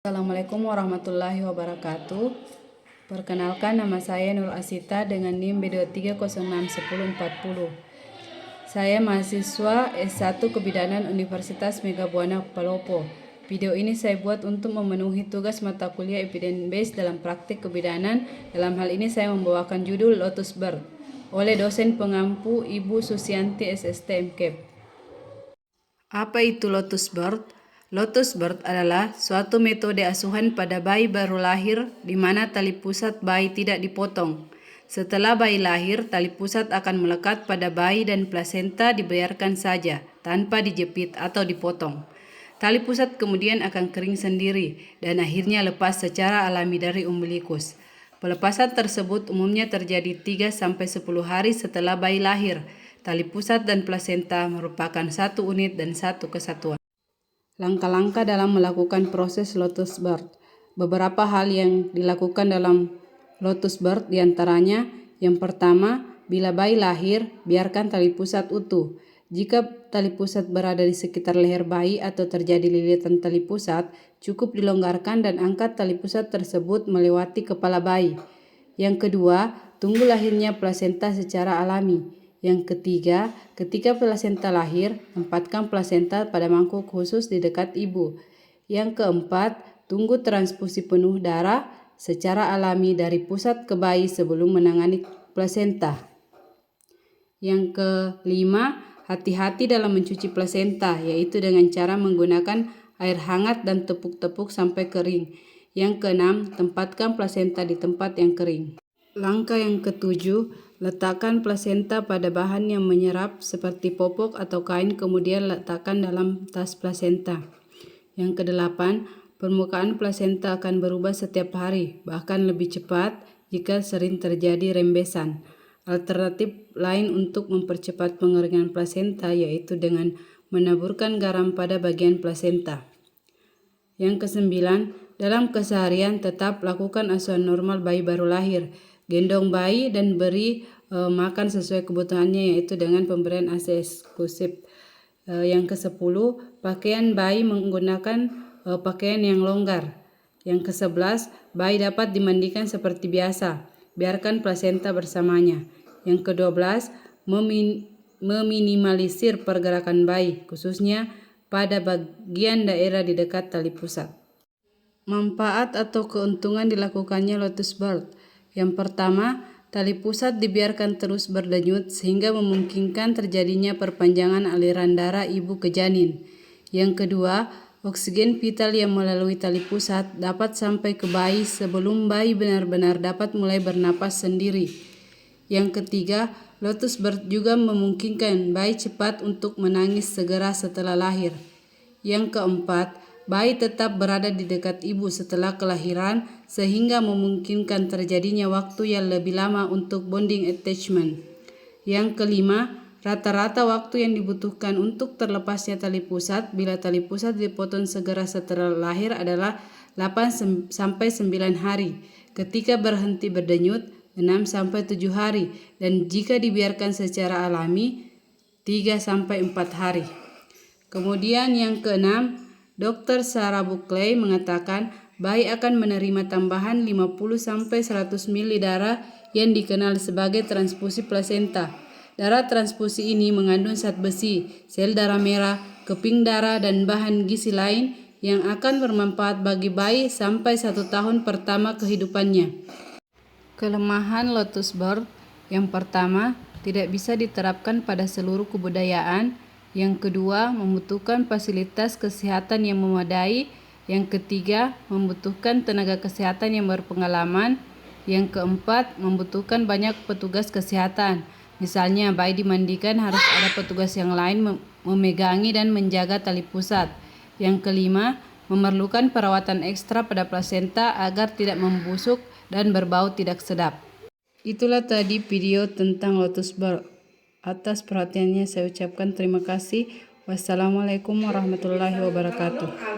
Assalamualaikum warahmatullahi wabarakatuh. Perkenalkan, nama saya Nur Asita dengan NIM B23061040. Saya mahasiswa S1 Kebidanan Universitas Megabuana Palopo. Video ini saya buat untuk memenuhi tugas mata kuliah Evidence Based dalam praktik kebidanan. Dalam hal ini saya membawakan judul Lotus Birth oleh dosen pengampu Ibu Susianti SST MKEP. Apa itu Lotus Birth? Lotus Birth adalah suatu metode asuhan pada bayi baru lahir di mana tali pusat bayi tidak dipotong. Setelah bayi lahir, tali pusat akan melekat pada bayi dan plasenta dibiarkan saja tanpa dijepit atau dipotong. Tali pusat kemudian akan kering sendiri dan akhirnya lepas secara alami dari umbilikus. Pelepasan tersebut umumnya terjadi 3-10 hari setelah bayi lahir. Tali pusat dan plasenta merupakan satu unit dan satu kesatuan. Langkah-langkah dalam melakukan proses Lotus Birth. Beberapa hal yang dilakukan dalam Lotus Birth diantaranya, yang pertama, bila bayi lahir, biarkan tali pusat utuh. Jika tali pusat berada di sekitar leher bayi atau terjadi lilitan tali pusat, cukup dilonggarkan dan angkat tali pusat tersebut melewati kepala bayi. Yang kedua, tunggu lahirnya plasenta secara alami. Yang ketiga, ketika plasenta lahir, tempatkan plasenta pada mangkuk khusus di dekat ibu. Yang keempat, tunggu transfusi penuh darah secara alami dari pusat ke bayi sebelum menangani plasenta. Yang kelima, hati-hati dalam mencuci plasenta, yaitu dengan cara menggunakan air hangat dan tepuk-tepuk sampai kering. Yang keenam, tempatkan plasenta di tempat yang kering. Langkah yang ketujuh, letakkan plasenta pada bahan yang menyerap seperti popok atau kain, kemudian letakkan dalam tas plasenta. Yang kedelapan, permukaan plasenta akan berubah setiap hari, bahkan lebih cepat jika sering terjadi rembesan. Alternatif lain untuk mempercepat pengeringan plasenta yaitu dengan menaburkan garam pada bagian plasenta. Yang kesembilan, dalam keseharian tetap lakukan asuhan normal bayi baru lahir. Gendong bayi dan beri makan sesuai kebutuhannya, yaitu dengan pemberian ASI eksklusif. Yang ke-10, pakaian bayi menggunakan pakaian yang longgar. Yang ke-11, bayi dapat dimandikan seperti biasa, biarkan plasenta bersamanya. Yang ke-12, meminimalisir pergerakan bayi, khususnya pada bagian daerah di dekat tali pusat. Manfaat atau keuntungan dilakukannya Lotus Birth. Yang pertama, tali pusat dibiarkan terus berdenyut sehingga memungkinkan terjadinya perpanjangan aliran darah ibu ke janin. Yang kedua, oksigen vital yang melalui tali pusat dapat sampai ke bayi sebelum bayi benar-benar dapat mulai bernapas sendiri. Yang ketiga, Lotus Birth juga memungkinkan bayi cepat untuk menangis segera setelah lahir. Yang keempat, bayi tetap berada di dekat ibu setelah kelahiran sehingga memungkinkan terjadinya waktu yang lebih lama untuk bonding attachment. Yang kelima, rata-rata waktu yang dibutuhkan untuk terlepasnya tali pusat bila tali pusat dipotong segera setelah lahir adalah 8-9 hari. Ketika berhenti berdenyut, 6-7 hari, dan jika dibiarkan secara alami, 3-4 hari. Kemudian yang keenam, Dr. Sarah Buckley mengatakan bayi akan menerima tambahan 50-100 ml darah yang dikenal sebagai transfusi plasenta. Darah transfusi ini mengandung zat besi, sel darah merah, keping darah, dan bahan gizi lain yang akan bermanfaat bagi bayi sampai 1 tahun pertama kehidupannya. Kelemahan Lotus Birth. Yang pertama, tidak bisa diterapkan pada seluruh kebudayaan. Yang kedua, membutuhkan fasilitas kesehatan yang memadai. Yang ketiga, membutuhkan tenaga kesehatan yang berpengalaman. Yang keempat, membutuhkan banyak petugas kesehatan. Misalnya, bayi dimandikan harus ada petugas yang lain memegangi dan menjaga tali pusat. Yang kelima, memerlukan perawatan ekstra pada plasenta agar tidak membusuk dan berbau tidak sedap. Itulah tadi video tentang Lotus Birth. Atas perhatiannya saya ucapkan terima kasih. Wassalamualaikum warahmatullahi wabarakatuh.